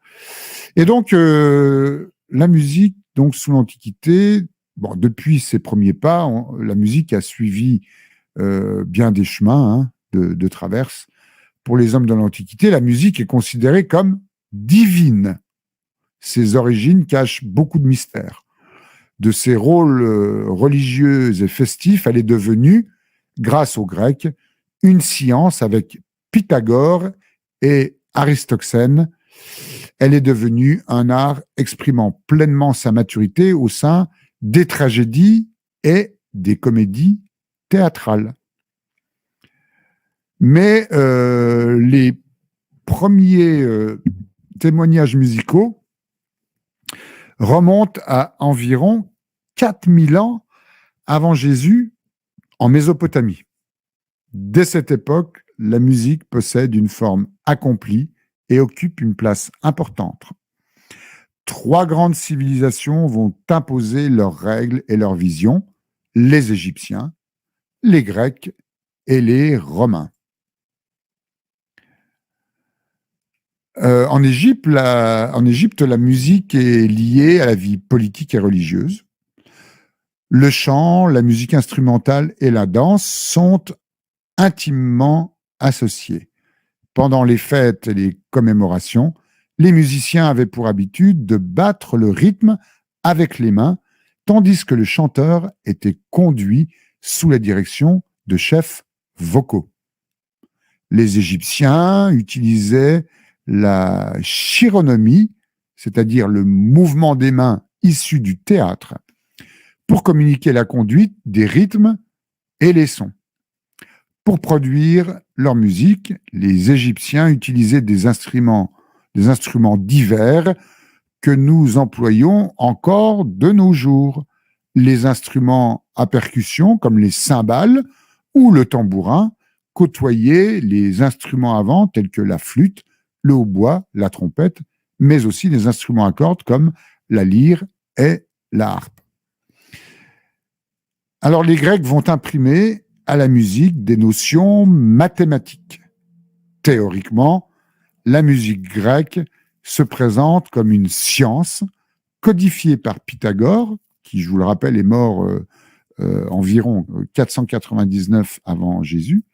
Et donc, la musique, donc sous l'Antiquité, bon, depuis ses premiers pas, la musique a suivi bien des chemins de traverse. Pour les hommes de l'Antiquité, la musique est considérée comme divine. Ses origines cachent beaucoup de mystères. De ses rôles religieux et festifs, elle est devenue, grâce aux Grecs, une science avec Pythagore et Aristoxène. Elle est devenue un art exprimant pleinement sa maturité au sein des tragédies et des comédies théâtrales. Mais les premiers témoignages musicaux remontent à environ 4000 ans avant Jésus en Mésopotamie. Dès cette époque, la musique possède une forme accomplie et occupe une place importante. 3 grandes civilisations vont imposer leurs règles et leurs visions, les Égyptiens, les Grecs et les Romains. En Égypte, la musique est liée à la vie politique et religieuse. Le chant, la musique instrumentale et la danse sont intimement associés. Pendant les fêtes et les commémorations, les musiciens avaient pour habitude de battre le rythme avec les mains, tandis que le chanteur était conduit sous la direction de chefs vocaux. Les Égyptiens utilisaient la chironomie, c'est-à-dire le mouvement des mains issu du théâtre, pour communiquer la conduite des rythmes et les sons. Pour produire leur musique, les Égyptiens utilisaient des instruments divers que nous employons encore de nos jours. Les instruments à percussion, comme les cymbales ou le tambourin, côtoyaient les instruments à vent tels que la flûte, le hautbois, la trompette, mais aussi les instruments à cordes comme la lyre et la harpe. Alors les Grecs vont imprimer à la musique des notions mathématiques. Théoriquement, la musique grecque se présente comme une science codifiée par Pythagore, qui, je vous le rappelle, est mort environ 499 avant Jésus,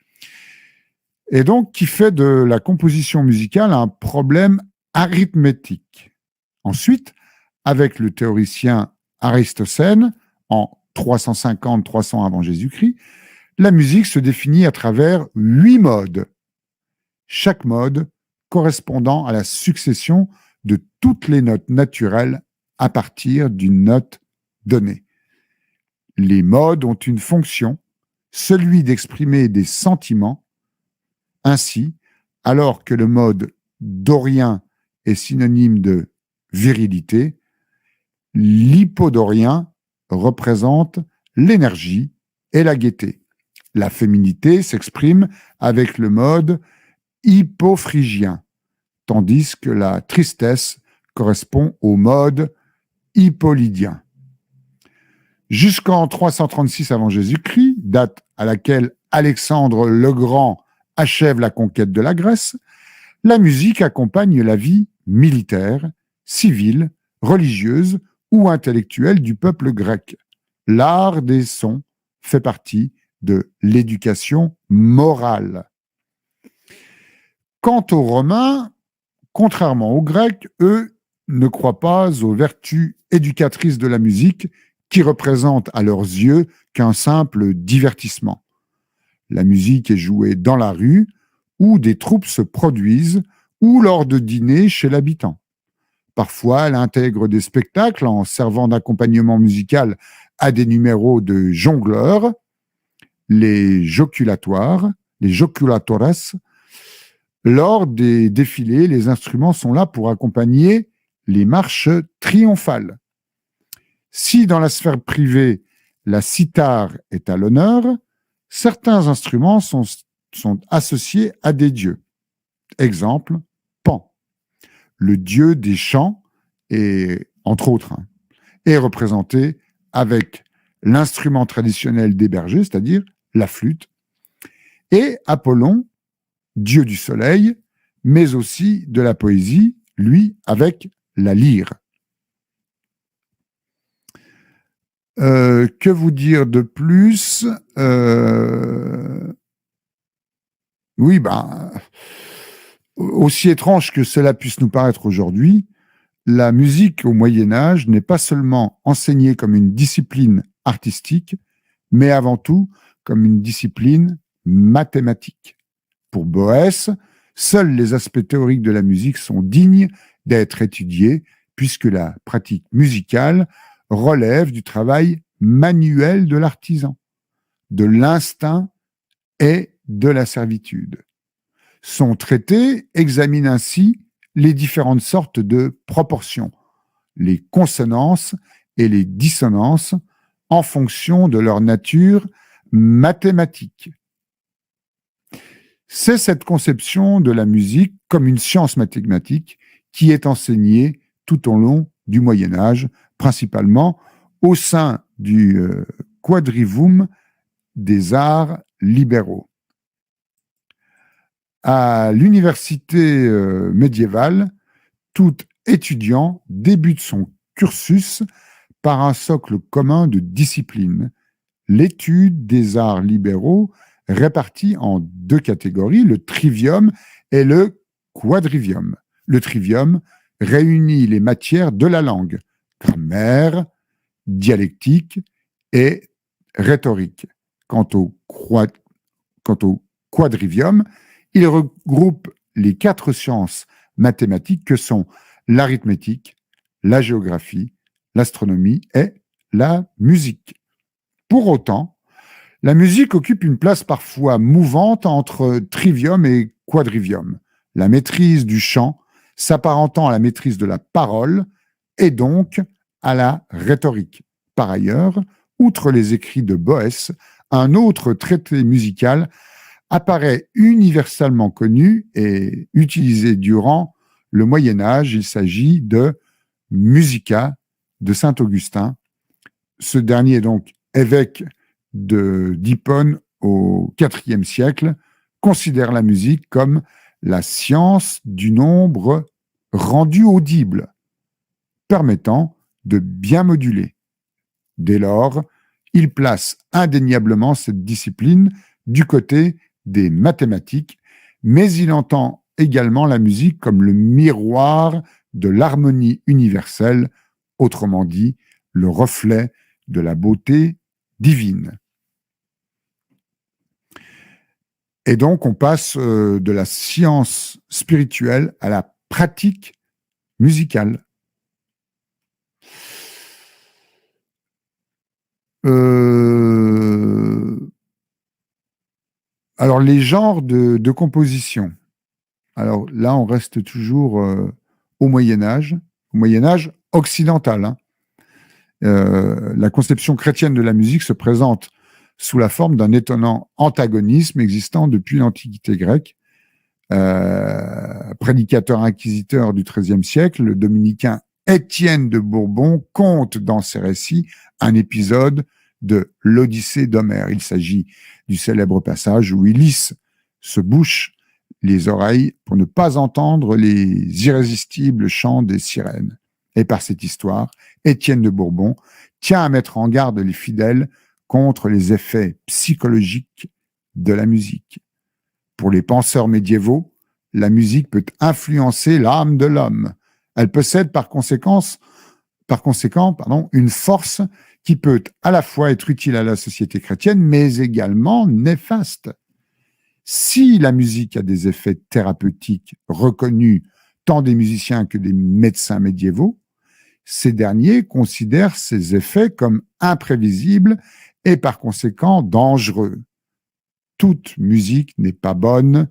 et donc qui fait de la composition musicale un problème arithmétique. Ensuite, avec le théoricien Aristoxène, en 350-300 avant Jésus-Christ, la musique se définit à travers 8 modes, chaque mode correspondant à la succession de toutes les notes naturelles à partir d'une note donnée. Les modes ont une fonction, celui d'exprimer des sentiments. Ainsi, alors que le mode dorien est synonyme de virilité, l'hypodorien représente l'énergie et la gaieté. La féminité s'exprime avec le mode hypophrygien, tandis que la tristesse correspond au mode hippolydiens. Jusqu'en 336 avant Jésus-Christ, date à laquelle Alexandre le Grand achève la conquête de la Grèce, la musique accompagne la vie militaire, civile, religieuse ou intellectuelle du peuple grec. L'art des sons fait partie de l'éducation morale. Quant aux Romains, Contrairement aux Grecs, eux ne croient pas aux vertus éducatrices de la musique qui représentent à leurs yeux qu'un simple divertissement. La musique est jouée dans la rue, où des troupes se produisent, ou lors de dîners chez l'habitant. Parfois, elle intègre des spectacles en servant d'accompagnement musical à des numéros de jongleurs, les joculatoires, les joculatores. Lors des défilés, les instruments sont là pour accompagner les marches triomphales. Si dans la sphère privée, la cithare est à l'honneur, certains instruments sont associés à des dieux. Exemple, Pan, le dieu des chants, et entre autres, est représenté avec l'instrument traditionnel des bergers, c'est-à-dire la flûte, et Apollon, dieu du soleil, mais aussi de la poésie, lui, avec la lyre. Que vous dire de plus? Oui, aussi étrange que cela puisse nous paraître aujourd'hui, la musique au Moyen-Âge n'est pas seulement enseignée comme une discipline artistique, mais avant tout comme une discipline mathématique. Pour Boès, seuls les aspects théoriques de la musique sont dignes d'être étudiés, puisque la pratique musicale relève du travail manuel de l'artisan, de l'instinct et de la servitude. Son traité examine ainsi les différentes sortes de proportions, les consonances et les dissonances en fonction de leur nature mathématique. C'est cette conception de la musique comme une science mathématique qui est enseignée tout au long du Moyen-Âge, principalement au sein du quadrivum des arts libéraux. À l'université médiévale, tout étudiant débute son cursus par un socle commun de disciplines, l'étude des arts libéraux répartis en deux catégories, le trivium et le quadrivium. Le trivium réunit les matières de la langue, grammaire, dialectique et rhétorique. Quant au quadrivium, il regroupe les 4 sciences mathématiques que sont l'arithmétique, la géographie, l'astronomie et la musique. Pour autant, la musique occupe une place parfois mouvante entre trivium et quadrivium, la maîtrise du chant s'apparentant à la maîtrise de la parole et donc à la rhétorique. Par ailleurs, outre les écrits de Boès, un autre traité musical apparaît universellement connu et utilisé durant le Moyen-Âge. Il s'agit de Musica de saint Augustin. Ce dernier est donc évêque d'Hippone au IVe siècle, considère la musique comme la science du nombre rendu audible, permettant de bien moduler. Dès lors, il place indéniablement cette discipline du côté des mathématiques, mais il entend également la musique comme le miroir de l'harmonie universelle, autrement dit, le reflet de la beauté divine. Et donc, on passe de la science spirituelle à la pratique musicale. Alors, les genres de composition. Alors là, on reste toujours au Moyen-Âge occidental. Hein. La conception chrétienne de la musique se présente sous la forme d'un étonnant antagonisme existant depuis l'Antiquité grecque. Prédicateur inquisiteur du XIIIe siècle, le dominicain Étienne de Bourbon conte dans ses récits un épisode de l'Odyssée d'Homère. Il s'agit du célèbre passage où Ulysse se bouche les oreilles pour ne pas entendre les irrésistibles chants des sirènes. Et par cette histoire, Étienne de Bourbon tient à mettre en garde les fidèles contre les effets psychologiques de la musique. Pour les penseurs médiévaux, la musique peut influencer l'âme de l'homme. Elle possède par conséquent, une force qui peut à la fois être utile à la société chrétienne, mais également néfaste. Si la musique a des effets thérapeutiques reconnus tant des musiciens que des médecins médiévaux, ces derniers considèrent ces effets comme imprévisibles et par conséquent dangereux. Toute musique n'est pas bonne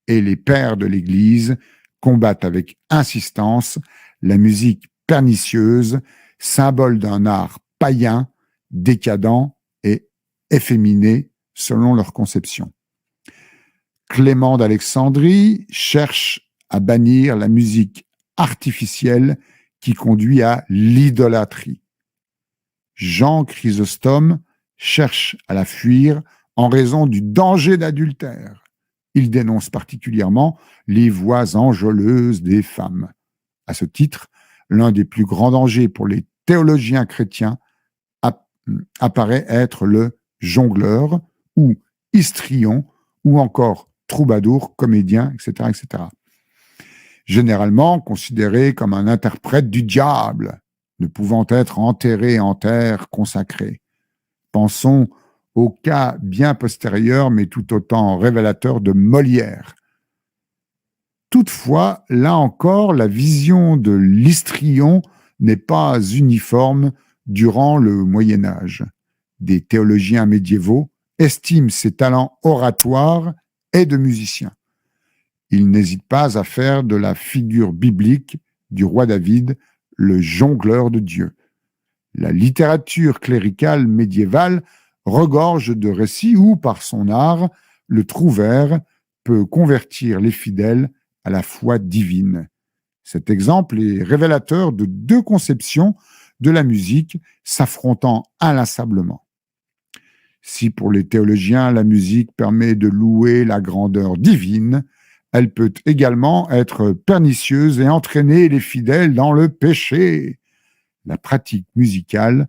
et les pères de l'Église combattent avec insistance la musique pernicieuse, symbole d'un art païen, décadent et efféminé selon leur conception. Clément d'Alexandrie cherche à bannir la musique artificielle qui conduit à l'idolâtrie. Jean Chrysostome cherche à la fuir en raison du danger d'adultère. Il dénonce particulièrement les voix enjôleuses des femmes. À ce titre, l'un des plus grands dangers pour les théologiens chrétiens apparaît être le jongleur ou histrion ou encore troubadour, comédien, etc., etc. Généralement considéré comme un interprète du diable, ne pouvant être enterré en terre consacrée. Pensons au cas bien postérieur, mais tout autant révélateur de Molière. Toutefois, là encore, la vision de l'histrion n'est pas uniforme durant le Moyen-Âge. Des théologiens médiévaux estiment ses talents oratoires et de musicien. Ils n'hésitent pas à faire de la figure biblique du roi David le jongleur de Dieu. La littérature cléricale médiévale regorge de récits où, par son art, le trouvère peut convertir les fidèles à la foi divine. Cet exemple est révélateur de deux conceptions de la musique s'affrontant inlassablement. Si pour les théologiens, la musique permet de louer la grandeur divine, elle peut également être pernicieuse et entraîner les fidèles dans le péché. La pratique musicale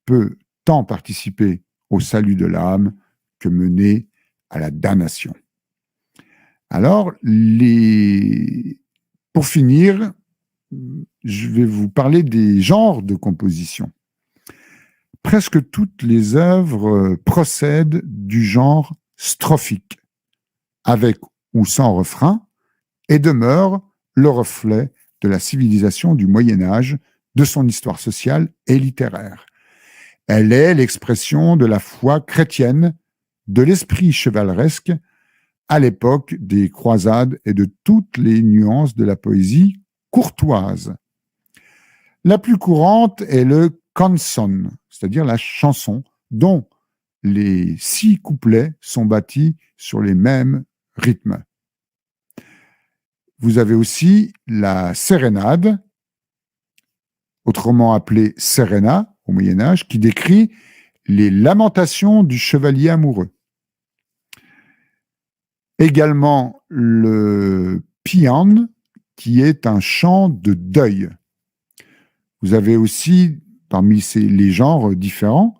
peut tant participer au salut de l'âme que mener à la damnation. Alors, pour finir, je vais vous parler des genres de composition. Presque toutes les œuvres procèdent du genre strophique, avec ou sans refrain, et demeurent le reflet de la civilisation du Moyen-Âge, de son histoire sociale et littéraire. Elle est l'expression de la foi chrétienne, de l'esprit chevaleresque à l'époque des croisades et de toutes les nuances de la poésie courtoise. La plus courante est le canson, c'est-à-dire la chanson, dont les 6 couplets sont bâtis sur les mêmes rythmes. Vous avez aussi la sérénade, autrement appelée séréna au Moyen-Âge, qui décrit les lamentations du chevalier amoureux. Également le pian, qui est un chant de deuil. Vous avez aussi, parmi les genres différents,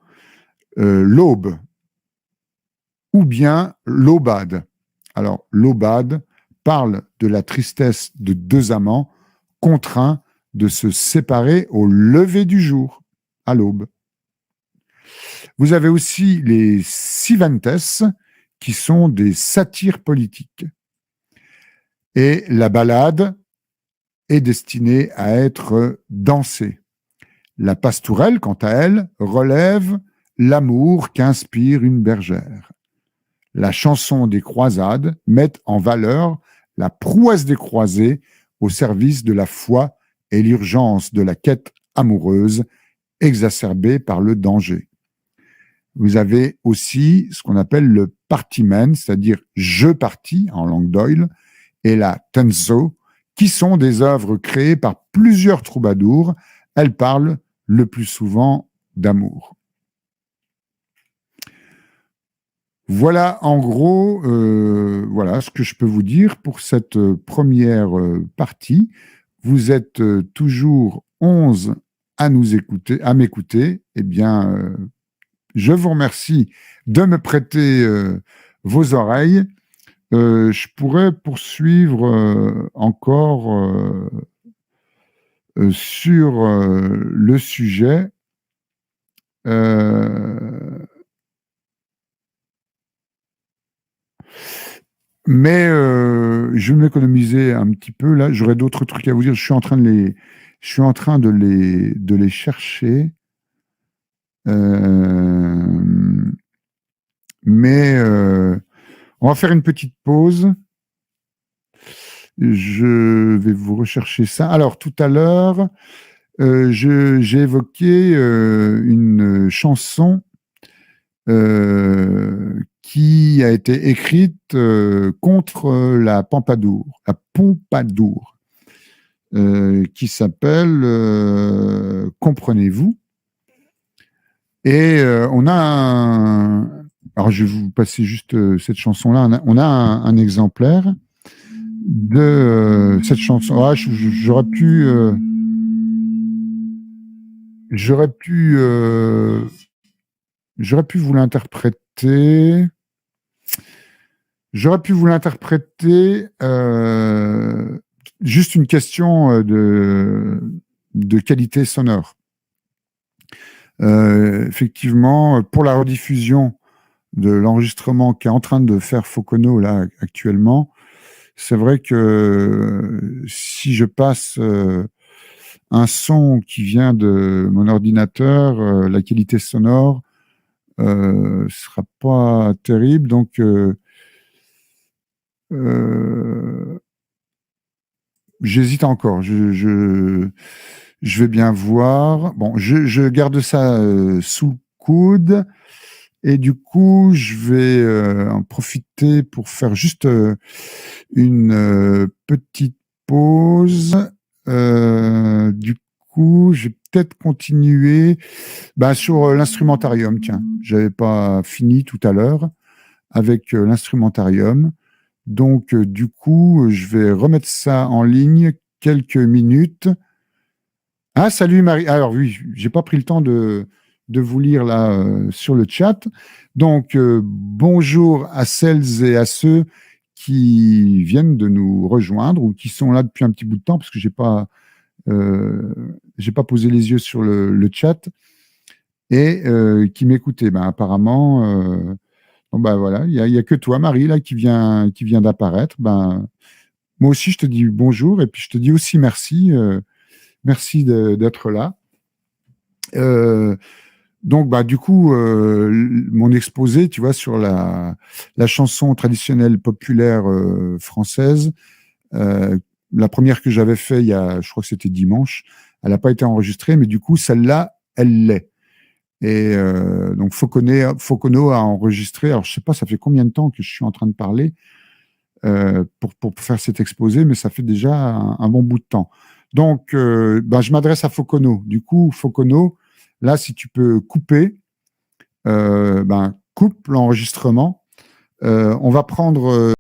l'aube, ou bien l'aubade. Alors, l'aubade parle de la tristesse de 2 amants contraints de se séparer au lever du jour, à l'aube. Vous avez aussi les siventes, qui sont des satires politiques. Et la ballade est destinée à être dansée. La pastourelle, quant à elle, relève l'amour qu'inspire une bergère. La chanson des croisades met en valeur la prouesse des croisés au service de la foi et l'urgence de la quête amoureuse exacerbée par le danger. Vous avez aussi ce qu'on appelle le partimen, c'est-à-dire jeu parti en langue d'Oïl, et la tenzo, qui sont des œuvres créées par plusieurs troubadours. Elles parlent le plus souvent d'amour. Voilà en gros voilà ce que je peux vous dire pour cette première partie. Vous êtes toujours 11 à m'écouter. Eh bien, je vous remercie de me prêter vos oreilles. Je pourrais poursuivre encore sur le sujet. Mais je vais m'économiser un petit peu là. J'aurais d'autres trucs à vous dire. Je suis en train de les chercher. Mais on va faire une petite pause. Je vais vous rechercher ça. Alors, tout à l'heure, j'ai évoqué une chanson qui a été écrite contre la Pompadour, qui s'appelle Comprenez-vous. Et on a alors je vais vous passer juste cette chanson-là. On a un exemplaire de cette chanson. Ah, j'aurais pu vous l'interpréter. J'aurais pu vous l'interpréter juste une question de qualité sonore. Effectivement, pour la rediffusion de l'enregistrement qu'est en train de faire Focono là actuellement, c'est vrai que si je passe un son qui vient de mon ordinateur, la qualité sonore sera pas terrible. Donc j'hésite encore. Je vais bien voir. Bon, je garde ça sous le coude. Et du coup, je vais en profiter pour faire juste une petite pause. Du coup, je vais peut-être continuer sur l'instrumentarium. Tiens, j'avais pas fini tout à l'heure avec l'instrumentarium. Donc, du coup, je vais remettre ça en ligne quelques minutes. Ah, salut Marie. Alors oui, j'ai pas pris le temps de vous lire là sur le chat. Donc, bonjour à celles et à ceux qui viennent de nous rejoindre ou qui sont là depuis un petit bout de temps, parce que j'ai pas posé les yeux sur le chat et qui m'écoutaient. Apparemment, voilà, il y a que toi, Marie, là, qui vient d'apparaître. Moi aussi, je te dis bonjour et puis je te dis aussi merci. Merci d'être là. Donc, du coup, mon exposé, tu vois, sur la chanson traditionnelle populaire française, la première que j'avais fait je crois que c'était dimanche, elle n'a pas été enregistrée, mais du coup, celle-là, elle l'est. Et donc, Focono a enregistré, alors je sais pas, ça fait combien de temps que je suis en train de parler pour faire cet exposé, mais ça fait déjà un bon bout de temps. Donc, je m'adresse à Focono. Du coup, Focono, là, si tu peux couper, coupe l'enregistrement. On va prendre